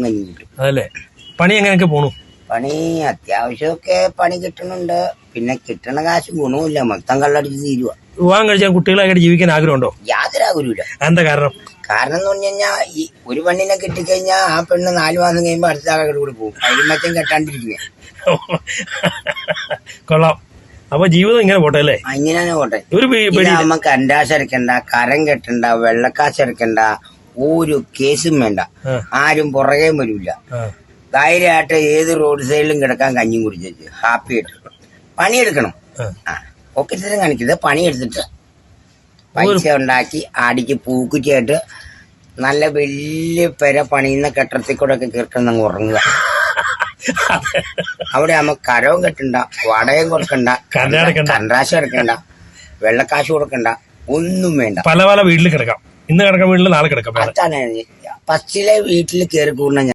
കഞ്ഞി കിട്ടും. അതല്ലേ? പണി എങ്ങനെയൊക്കെ പോണു? പണി അത്യാവശ്യമൊക്കെ പണി കിട്ടുന്നുണ്ട്. പിന്നെ കിട്ടണ കാശ് ഗുണമില്ല, മൊത്തം കള്ളടിച്ച് തീരുവ. വിവാഹം കഴിച്ചാൽ കുട്ടികളായിട്ട് ജീവിക്കാൻ ആഗ്രഹമുണ്ടോ? യാതൊരു ആഗ്രഹമില്ല. എന്താ കാരണം? കാരണം എന്ന് പറഞ്ഞു കഴിഞ്ഞാൽ ഈ ഒരു പെണ്ണിനെ കിട്ടിക്കഴിഞ്ഞാൽ ആ പെണ്ണ് 4 മാസം കഴിയുമ്പോൾ അടുത്ത ആളുടെ കൂടെ പോകും. അരിമറ്റം കെട്ടാണ്ടിരിക്കുക. കൊള്ളാം. അപ്പൊ ജീവിതം ഇങ്ങനെ പോട്ടെ അല്ലേ? ഇങ്ങനെ പോട്ടെ. ഒരു നമ്മ കണ്ടാശ് അടക്കണ്ട, കരം കെട്ടണ്ട, വെള്ളക്കാശ് അടക്കണ്ട, ഒരു കേസും വേണ്ട. ആരും പുറകെ വരില്ല. ധൈര്യമായിട്ട് ഏത് റോഡ് സൈഡിലും കിടക്കാൻ കഞ്ഞി കുടിച്ചു ഹാപ്പി ആയിട്ട് പണിയെടുക്കണം. പോക്കറ്റിലും കാണിക്കരുത്. പണിയെടുത്തിട്ട് പൈസ ഉണ്ടാക്കി അടിക്ക് പൂക്കുറ്റിയായിട്ട് നല്ല വലിയ പെര പണിയുന്ന കെട്ടത്തിൽ കൂടെ ഒക്കെ കീർക്കണമെന്ന് ഉറങ്ങുക. അവിടെ ആകുമ്പോ കരവും കെട്ടണ്ട, വടയും കൊടുക്കണ്ട, കണ്ടാശം എടുക്കണ്ട, വെള്ളക്കാശ് കൊടുക്കണ്ട, ഒന്നും വേണ്ട. പല പല വീട്ടിൽ കിടക്കാം. ഇന്ന് കിടക്കാൻ വീട്ടിൽ നാളെ കിടക്കാം. അതാണ് ഫസ്റ്റിലെ വീട്ടിൽ കയറി കൂടുന്ന